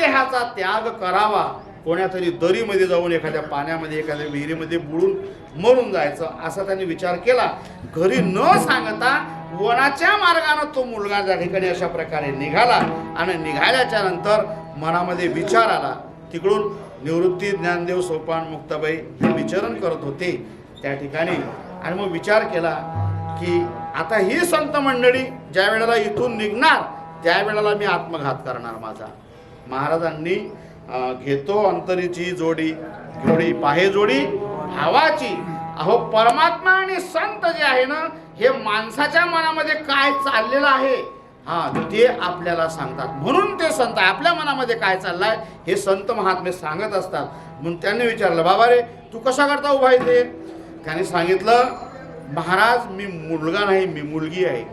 देहाचा त्याग करावा, कोण्यातरी दरीमध्ये जाऊन एखाद्या पाण्यामध्ये एखाद्या विहिरीमध्ये बुडून मरून जायचं असा त्यांनी विचार केला. घरी न सांगता वनाच्या मार्गाने तो मुलगा त्या ठिकाणी अशा प्रकारे निघाला. आणि निघाल्याच्या नंतर मनामध्ये विचार आला. तिकडून निवृत्ती, ज्ञानदेव, सोपान, मुक्ताबाई हे विचरण करत होते त्या ठिकाणी. आणि मग विचार केला की आता ही संत मंडळी ज्या वेळेला इथून निघणार त्यावेळेला मी आत्मघात करणार माझा. महाराजांनी घेतो अंतरीची जोडी, जोडी पाहे जोडी भावाची. अहो परमात्मा आणि संत जे आहे ना, हे माणसाच्या मनामध्ये काय चाललेलं आहे ते आपल्याला सांगतात. म्हणून ते संत आपल्या मनामध्ये काय चाललंय हे संत महात्मे सांगत असतात. म्हणून त्यांनी विचारलं, बाबा रे तू कशा करता उभा इथे? त्याने सांगितलं, महाराज मी मुलगा नाही, मी मुलगी आहे.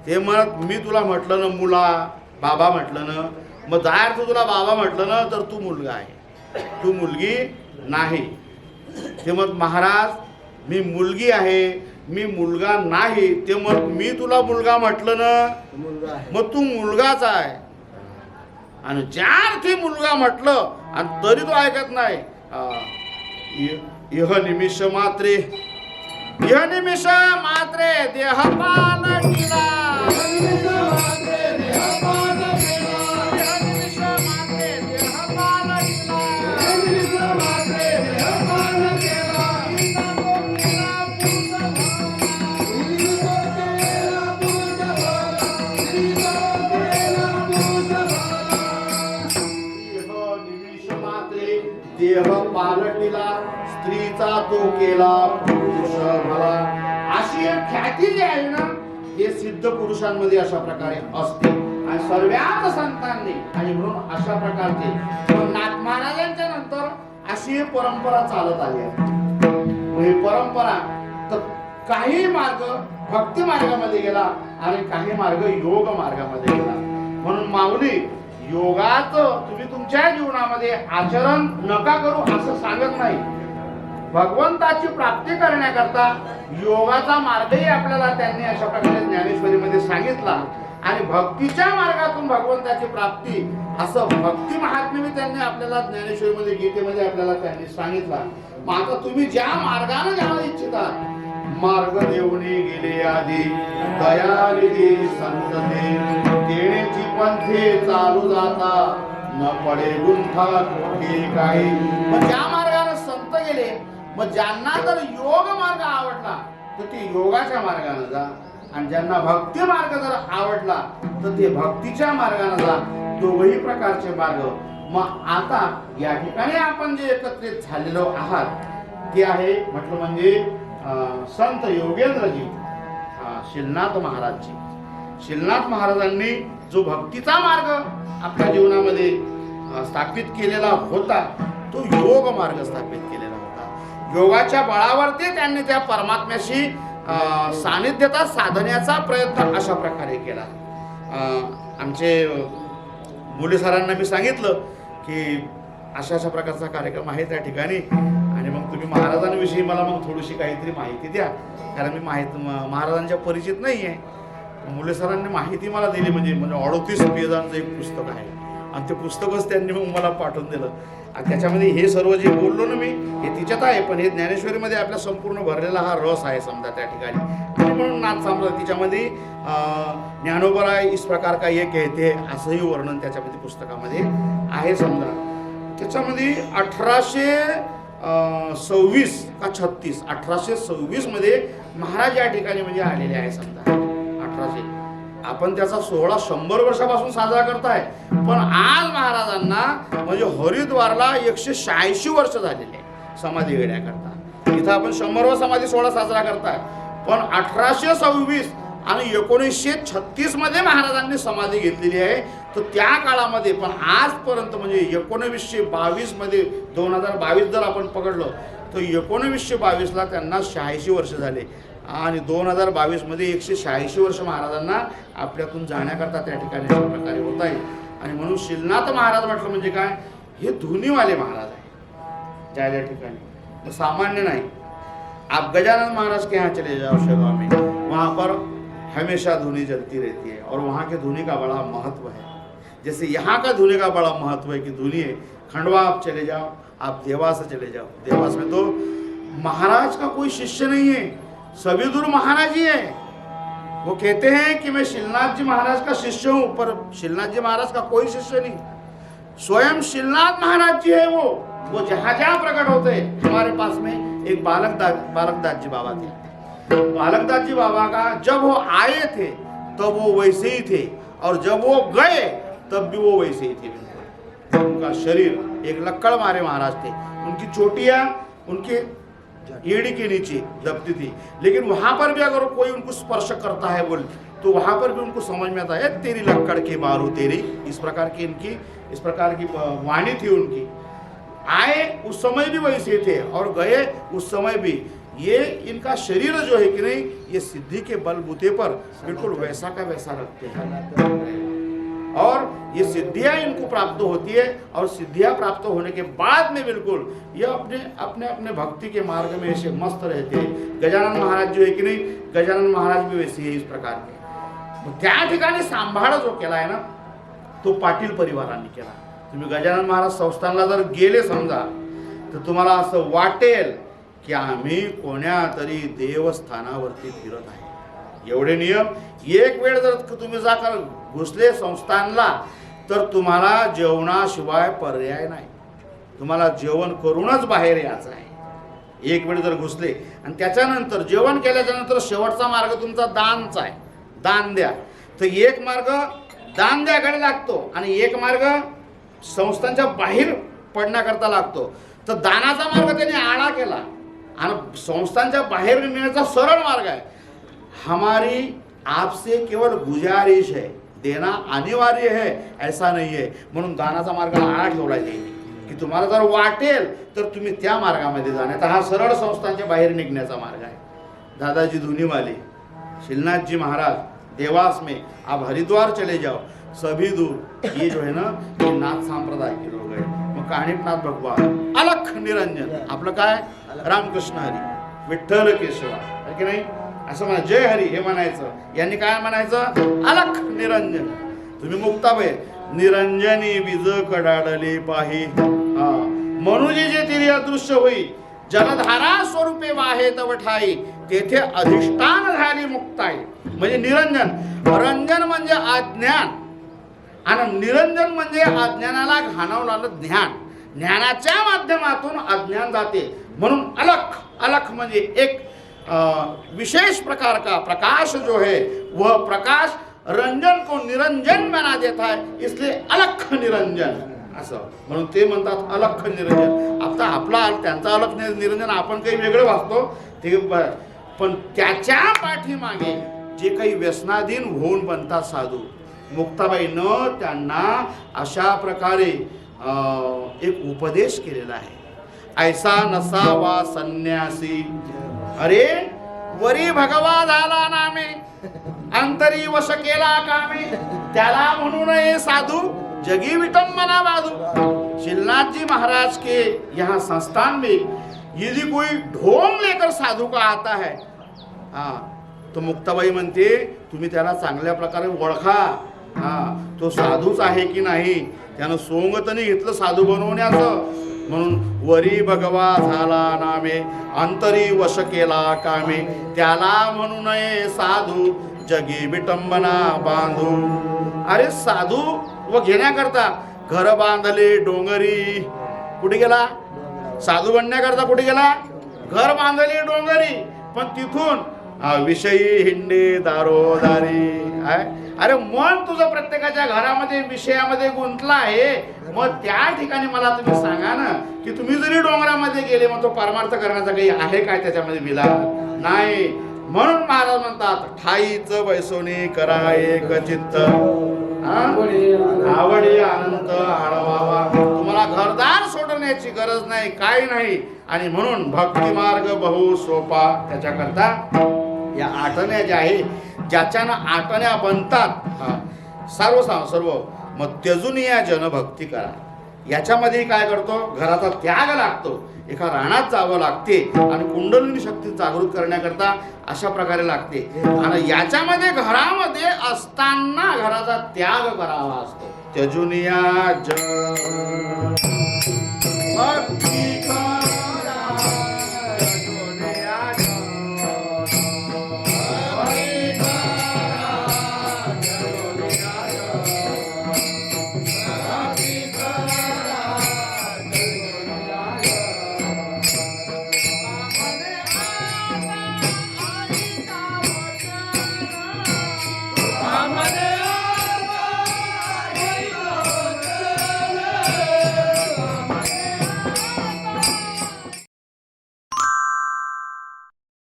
ते म्हणत, मी तुला म्हटलं ना मुला, बाबा म्हटलं ना, मग जायर तुला बाबा म्हटलं ना तर तू मुलगा आहे, तू मुलगी नाही. ते मग महाराज मी मुलगी आहे, मी मुलगा नाही. ते मग मी तुला मुलगा म्हटलं ना, मग तू मुलगाच आहे. आणि ज्या अर्थी मुलगा म्हटलं आणि तरी तो ऐकत नाही. इह निमिष मात्रे, इह निमिष मात्रे देह पालटिला, देह पालटिला, स्त्रीचा तो केला पुरुष भला. अशी एक ख्याती जी आहे ना, हे सिद्ध पुरुषांमध्ये अशा प्रकारे असते. आणि सर्वात संतांनी आणि म्हणून अशा प्रकारचे नाथ महाराजांच्या नंतर अशी परंपरा चालत आली आहे. ही परंपरा तर काही मार्ग भक्ती मार्गामध्ये गेला आणि काही मार्ग योग मार्गामध्ये गेला. म्हणून माऊली योगाचं तुम्ही तुमच्या जीवनामध्ये आचरण नका करू असं सांगत नाही. भगवंताची प्राप्ती करण्याकरता योगाचा मार्गही आपल्याला त्यांनी अशा प्रकारे ज्ञानेश्वरीमध्ये सांगितला. आणि भक्तीच्या मार्गातून भगवंताची प्राप्ती असं भक्ती महात्म्य त्यांनी आपल्याला ज्ञानेश्वरीमध्ये, गीतेमध्ये आपल्याला त्यांनी सांगितला. मग आता तुम्ही ज्या मार्गाने जाणं इच्छिता, मार्ग देऊनी गेले आधी दयानिधी संतते, देण्याची पंथे चालू जाता न पडे गुंठा कोठे काही. मग ज्या मार्गाने संत गेले, मग ज्यांना जर योग मार्ग आवडला तर ते योगाच्या मार्गाने जा, आणि ज्यांना भक्ती मार्ग जर आवडला तर ते भक्तीच्या मार्गाने जा. दोघही प्रकारचे मार्ग. मग आता या ठिकाणी आपण जे एकत्रित झालेलो आहात ते आहे म्हटलं म्हणजे संत योगेंद्रजी शिलनाथ महाराजजी. शिलनाथ महाराजांनी जो भक्तीचा मार्ग आपल्या जीवनामध्ये स्थापित केलेला होता तो योग मार्ग स्थापित केलेला होता. योगाच्या बळावरती त्यांनी त्या परमात्म्याशी सानिध्यता साधण्याचा प्रयत्न अशा प्रकारे केला. आमचे मुले सरांना मी सांगितलं की अशा प्रकारचा कार्यक्रम आहे त्या ठिकाणी, आणि मग तुम्ही महाराजांविषयी मला मग थोडीशी काहीतरी माहिती द्या, कारण मी महाराजांच्या परिचित नाही आहे. मुले सरांनी माहिती मला दिली. म्हणजे 38 पेजांचं एक पुस्तक आहे आणि ते पुस्तकच त्यांनी मग मला पाठवून दिलं. आणि त्याच्यामध्ये हे सर्व जे बोललो ना मी हे तिच्यात आहे, पण हे ज्ञानेश्वरीमध्ये आपल्या संपूर्ण भरलेला हा रस आहे समजा त्या ठिकाणी. आणि म्हणून नाथ सम्राट तिच्यामध्ये ज्ञानोबरा इस प्रकार का ये कहते असंही वर्णन त्याच्यामध्ये पुस्तकामध्ये आहे समजा. त्याच्यामध्ये 1826 का 36 1826 मध्ये महाराज या ठिकाणी म्हणजे आलेले आहे समजा. 1800 आपण त्याचा सोहळा 100 वर्षापासून साजरा करताय, पण आज महाराजांना म्हणजे हरिद्वारला 186 वर्ष झालेले आहे समाधी घेण्याकरता. इथं आपण 100वा समाधी सोहळा साजरा करताय, पण 1826 आणि 1936 मध्ये महाराजांनी समाधी घेतलेली आहे. तर त्या काळामध्ये पण आजपर्यंत म्हणजे 1922 मध्ये 2022 जर आपण पकडलं तर 1922ला त्यांना 86 वर्ष झाले आणि 2022 मध्ये 186 वर्ष महाराजांना आपल्यातून जाण्याकरता त्या ठिकाणी अशा प्रकारे होत आहे. आणि म्हणून शिलनाथ महाराज म्हटलं म्हणजे काय, हे धुनीवाले महाराज आहे ज्या ठिकाणी, सामान्य नाही. आप गजानन महाराज के यहाँ चले जाओ शेगाव में, वहाँ पर हमेशा धुनी जलती रहती है और वहाँ के धुनी का बड़ा महत्व है. जैसे यहाँ का धुने का बड़ा महत्व है कि धुनिए खंडवा आप चले जाओ, आप देवास चले जाओ, देवास में तो महाराज का कोई शिष्य नहीं है, सभी दूर महाराज ही है। वो कहते हैं कि मैं शिलनाथ जी महाराज का शिष्य हूं, पर शिलनाथ जी महाराज का कोई शिष्य नहीं, स्वयं शिलनाथ महाराज जी है। वो जहां जहां प्रकट होते हैं। हमारे पास में एक बालकदास जी बाबा थे। बालकदास जी बाबा का जब वो आए थे तब वो वैसे ही थे, और जब वो गए तब भी वो वैसे ही थे बिल्कुल। उनका शरीर एक लक्कड़ मारे महाराज थे, उनकी चोटियां उनके एड़ी के नीचे दबती थी, लेकिन वहां पर भी अगर कोई उनको स्पर्श करता है बोल तो वहां पर भी उनको समझ में आता है, तेरी लक्कड़ के मारू तेरी, इस प्रकार की वाणी थी उनकी। आए उस समय भी वैसे थे और गए उस समय भी। ये इनका शरीर जो है कि नहीं, ये सिद्धि के बलबूते पर बिल्कुल वैसा का वैसा रखते हैं, और ये सिद्धियां इनको प्राप्त होती है, और सिद्धियां प्राप्त होने के बाद में बिल्कुल ये अपने अपने भक्ति के मार्ग में ऐसे मस्त रहते हैं। गजानन महाराज जो है की नाही, गजानन महाराज भी वैसे है इस प्रकार के। त्या ठिकाणी सांभाळ जो केला आहे ना, तो पाटील परिवारांनी केला। तुम्ही गजानन महाराज संस्थानला जर गेले समजा, तर तुम्हाला असं वाटेल की आम्ही कोण्या तरी देवस्थानावरती फिरत आहे। एवढे नियम। एक वेळ जर तुम्ही जाकर घुसले संस्थानला तर तुम्हाला जेवणाशिवाय पर्याय नाही, तुम्हाला जेवण करूनच बाहेर यायचं आहे। एक वेळ जर घुसले आणि त्याच्यानंतर जेवण केल्याच्या नंतर शेवटचा मार्ग तुमचा दानचा आहे, दान द्या। तर एक मार्ग दान द्याकडे लागतो आणि एक मार्ग संस्थांच्या बाहेर पडण्याकरता लागतो। तर दानाचा मार्ग त्यांनी आळा केला आणि संस्थांच्या बाहेर नेण्याचा सरळ मार्ग आहे। हमारी आपसे केवल गुजारिश है, देना अनिवार्य है ऐसा नहीं है, म्हणून दानाचा मार्ग आळा ठेवला जाईल की तुम्हाला जर वाटेल तर तुम्ही त्या मार्गामध्ये जा, नाही तर हा सरळ संस्थांच्या बाहेर निघण्याचा मार्ग आहे। दादाजी धुनीवाले, शिलनाथ जी महाराज देवास में, आप हरिद्वार चले जाओ, सभी दूर ये जो है ना, ये नाथ संप्रदाय के लोग हैं। मग काणिपनाथ भगवान, अलख निरंजन, आपलं काय रामकृष्ण हरी, विठ्ठल केशवा, है की नाही, असं म्हणा, जय हरी हे म्हणायचं। यांनी काय म्हणायचं, अलख निरंजन। तुम्ही मुक्ताबाई, निरंजनी बीज कडाडले पाही, मनुजे जे तिरी अदृश्य होई, जलधारा स्वरूपे वाहे तव ठाई, तेथे अधिष्ठान झाली मुक्ताई। म्हणजे निरंजन, रंजन म्हणजे अज्ञान आणि निरंजन म्हणजे अज्ञानाला घाणवणारं ज्ञान, ज्ञानाच्या माध्यमातून अज्ञान जाते। म्हणून अलख, अलख म्हणजे एक विशेष प्रकार का प्रकाश जो है वह प्रकाश रंजन को निरंजन बना देता है, इसलिए अलख निरंजन असं म्हणून ते म्हणतात अलख निरंजन। आता आपला त्यांचा अलख निरंजन आपण काही वेगळं वाचतो ते, पण त्याच्या पाठीमागे जे काही व्यसनाधीन होऊन बनतात साधू, मुक्ताबाईनं त्यांना अशा प्रकारे एक उपदेश केलेला आहे। ऐसा नसावा संन्यासी, अरे वरी भगवा झाला नामे, अंतरी वश केला कामे, त्याला म्हणू नये साधू, जगी विटंबना बाधू। शिलनाथ जी महाराज के यहाँ संस्थान में यदि कोई ढोंग लेकर साधू का आता है, तो मुक्ताबाई म्हणते तुम्ही त्याला चांगल्या प्रकारे ओळखा, तो साधूच आहे की नाही, त्यानं सोंग तर नाही घेतलं साधू बनवण्याचं। म्हणून वरी भगवा झाला नामे, अंतरी वश केला कामे, त्याला म्हणू नये साधू, जगी विटंबना बांधू। अरे साधू व घेण्याकरता घर बांधले डोंगरी, कुठे गेला साधू बनण्याकरता, कुठे गेला, घर बांधले डोंगरी, पण तिथून विषयी हिंडे दारोदारी। अरे मन तुझं प्रत्येकाच्या घरामध्ये विषयामध्ये गुंतला आहे, मग त्या ठिकाणी मला तुम्ही सांगा ना की तुम्ही जरी डोंगरामध्ये गेले मग तो परमार्थ करण्याचा काही आहे काय त्याच्यामध्ये विला नाही। म्हणून महाराज म्हणतात ठाईच वैसोनी करा एक चित्त, आवडी अनंत आळवावा। तुम्हाला घरदार सोडण्याची गरज नाही, काही नाही, आणि म्हणून भक्ती मार्ग बहु सोपा। त्याच्याकरता या आठण्या ज्या आहे, ज्याच्यानं आठण्या बनतात, सर्व मग त्यजून या जनभक्ती करा। याच्यामध्ये काय करतो, घराचा त्याग लागतो, एका रानात जावं लागते आणि कुंडलिनी शक्ती जागृत करण्याकरता अशा प्रकारे लागते. आणि याच्यामध्ये घरामध्ये असताना घराचा त्याग करावा असतो. त्यजुनिया भक्ती